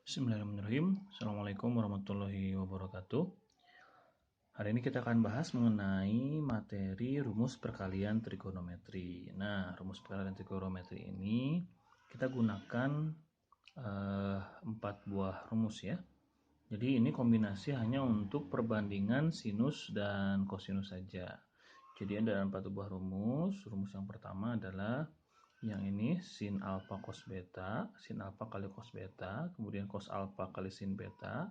Bismillahirrahmanirrahim. Assalamualaikum warahmatullahi wabarakatuh. Hari ini kita akan bahas mengenai materi rumus perkalian trigonometri. Nah, rumus perkalian trigonometri ini kita gunakan 4 buah rumus ya. Jadi ini kombinasi hanya untuk perbandingan sinus dan kosinus saja. Jadi ada 4 buah rumus. Rumus yang pertama adalah yang ini sin alfa cos beta, sin alfa kali cos beta, kemudian cos alfa kali sin beta,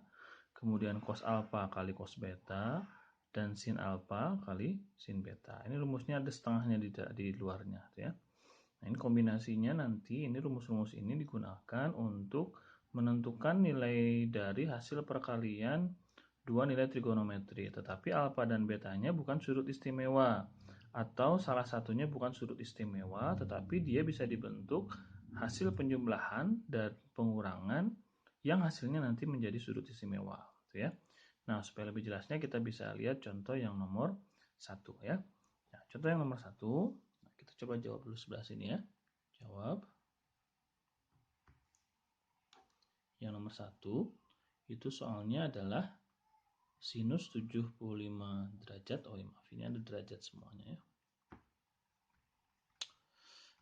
kemudian cos alfa kali cos beta, dan sin alfa kali sin beta. Ini rumusnya ada setengahnya di luarnya ya. Nah, ini kombinasinya nanti ini rumus-rumus ini digunakan untuk menentukan nilai dari hasil perkalian dua nilai trigonometri, tetapi alfa dan betanya bukan sudut istimewa atau salah satunya bukan sudut istimewa, tetapi dia bisa dibentuk hasil penjumlahan dan pengurangan yang hasilnya nanti menjadi sudut istimewa, gitu ya. Nah, supaya lebih jelasnya kita bisa lihat contoh yang nomor 1 ya. Nah, contoh yang nomor 1, kita coba jawab dulu sebelah sini ya. Jawab. Yang nomor 1 itu soalnya adalah sinus 75 derajat. Oh ya, maaf, ini ada derajat semuanya ya.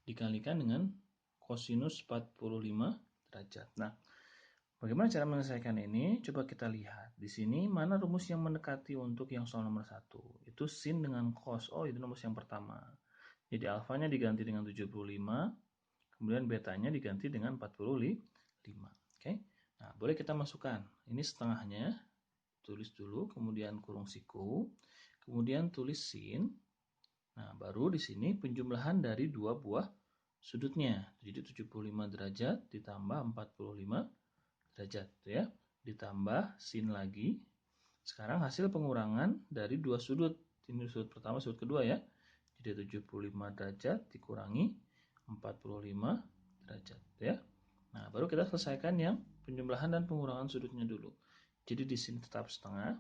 Dikalikan dengan kosinus 45 derajat. Nah, bagaimana cara menyelesaikan ini? Coba kita lihat. Di sini mana rumus yang mendekati untuk yang soal nomor 1? Itu sin dengan cos. Oh, itu rumus yang pertama. Jadi alfanya diganti dengan 75, kemudian betanya diganti dengan 45. Oke. Nah, boleh kita masukkan. Ini setengahnya. Tulis dulu, kemudian kurung siku, kemudian tulis sin. Nah, baru di sini penjumlahan dari dua buah sudutnya. Jadi 75 derajat ditambah 45 derajat ya. Ditambah sin lagi. Sekarang hasil pengurangan dari dua sudut. Ini sudut pertama, sudut kedua ya. Jadi 75 derajat dikurangi 45 derajat ya. Nah, baru kita selesaikan yang penjumlahan dan pengurangan sudutnya dulu. Jadi di sini tetap setengah,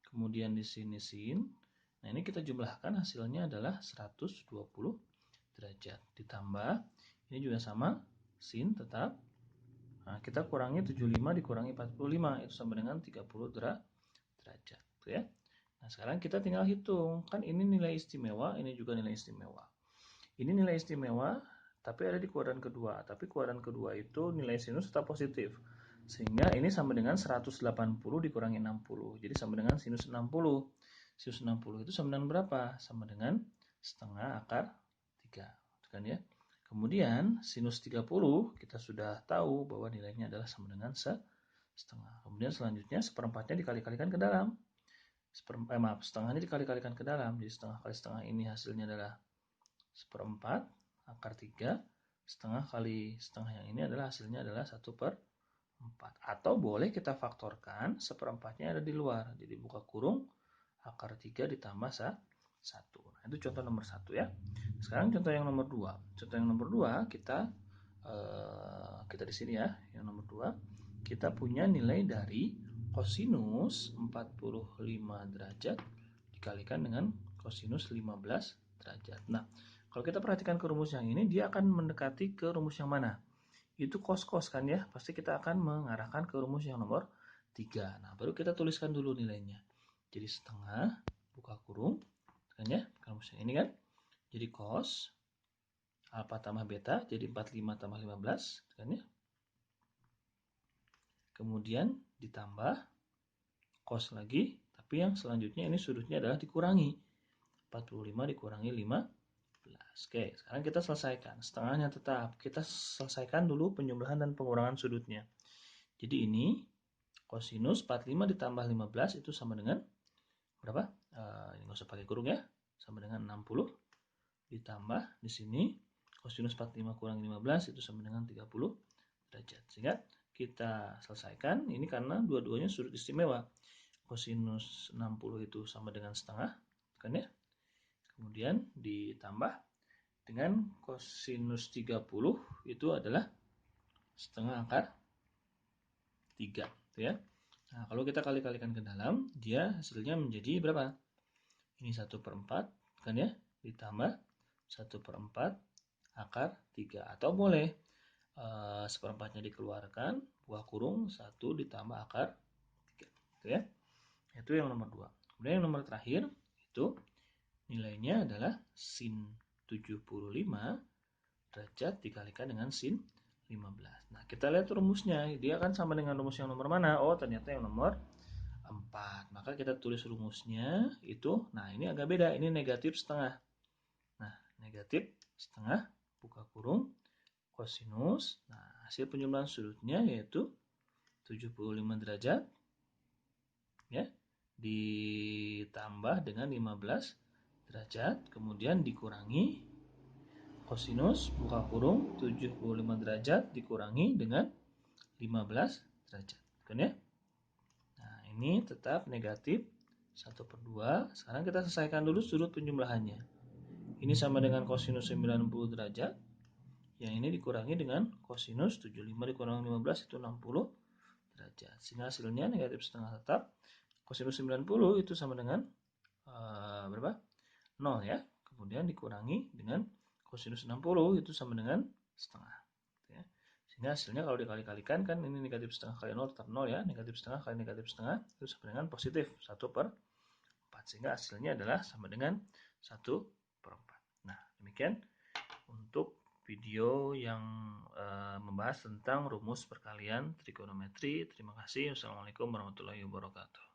kemudian di sini sin. Nah, ini kita jumlahkan hasilnya adalah 120 derajat. Ditambah, ini juga sama, sin tetap. Nah, kita kurangi 75 dikurangi 45, itu sama dengan 30 derajat. Ya. Nah, sekarang kita tinggal hitung. Kan ini nilai istimewa, ini juga nilai istimewa. Ini nilai istimewa, tapi ada di kuadran kedua. Tapi kuadran kedua itu nilai sinus tetap positif. Sehingga ini sama dengan 180 dikurangi 60. Jadi sama dengan sinus 60. Sinus 60 itu sama dengan berapa? Sama dengan setengah akar 3. Kan ya? Kemudian sinus 30 kita sudah tahu bahwa nilainya adalah sama dengan setengah. Kemudian selanjutnya seperempatnya dikali-kalikan ke dalam. Setengahnya dikali-kalikan ke dalam. Jadi setengah kali setengah ini hasilnya adalah seperempat akar 3. Setengah kali setengah yang ini adalah hasilnya adalah 1/4. Atau boleh kita faktorkan seperempatnya ada di luar. Jadi buka kurung akar 3 ditambah 1. Nah, itu contoh nomor 1 ya. Sekarang contoh yang nomor 2. Contoh yang nomor 2 kita di sini ya. Yang nomor 2 kita punya nilai dari kosinus 45 derajat dikalikan dengan kosinus 15 derajat. Nah, kalau kita perhatikan ke rumus yang ini, dia akan mendekati ke rumus yang mana? Itu cos-cos kan ya, pasti kita akan mengarahkan ke rumus yang nomor 3. Nah, baru kita tuliskan dulu nilainya. Jadi setengah, buka kurung, kan ya, rumus yang ini kan. Jadi cos, alfa tambah beta, jadi 45 tambah 15, kan ya. Kemudian ditambah cos lagi, tapi yang selanjutnya ini sudutnya adalah dikurangi. 45 dikurangi 15. Oke, sekarang kita selesaikan. Setengahnya tetap. Kita selesaikan dulu penjumlahan dan pengurangan sudutnya. Jadi ini kosinus 45 ditambah 15 itu sama dengan berapa? Ini nggak usah pakai kurung ya. Sama dengan 60 ditambah di sini kosinus 45 kurang 15 itu sama dengan 30 derajat. Sehingga kita selesaikan ini karena dua-duanya sudut istimewa. Kosinus 60 itu sama dengan setengah, kan ya? Kemudian ditambah dengan kosinus 30 itu adalah setengah akar 3 ya. Nah, kalau kita kali-kalikan ke dalam, dia hasilnya menjadi berapa? Ini 1/4 kan ya, ditambah 1/4 akar 3. Atau boleh seperempatnya dikeluarkan, buah kurung 1 ditambah akar 3. Gitu ya. Itu yang nomor 2. Kemudian yang nomor terakhir itu nilainya adalah sin 75 derajat dikalikan dengan sin 15. Nah, kita lihat rumusnya. Dia kan sama dengan rumus yang nomor mana? Oh, ternyata yang nomor 4. Maka kita tulis rumusnya itu. Nah, ini agak beda. Ini negatif setengah. Nah, negatif setengah buka kurung kosinus. Nah, hasil penjumlahan sudutnya yaitu 75 derajat ya ditambah dengan 15 derajat, kemudian dikurangi kosinus buka kurung 75 derajat dikurangi dengan 15 derajat, kan ya? Nah, ini tetap negatif 1/2. Sekarang kita selesaikan dulu sudut penjumlahannya. Ini sama dengan kosinus 90 derajat. Yang ini dikurangi dengan kosinus 75 dikurangi 15 itu 60 derajat. Sehingga hasilnya negatif setengah tetap. Kosinus 90 itu sama dengan berapa? 0 ya. Kemudian dikurangi dengan kosinus 60 itu sama dengan setengah. Ya. Sehingga hasilnya kalau dikali-kalikan kan ini negatif setengah kali 0 tetap 0 ya. Negatif setengah kali negatif setengah itu sama dengan positif 1/4. Sehingga hasilnya adalah sama dengan 1/4. Nah, demikian untuk video yang membahas tentang rumus perkalian trigonometri. Terima kasih. Wassalamualaikum warahmatullahi wabarakatuh.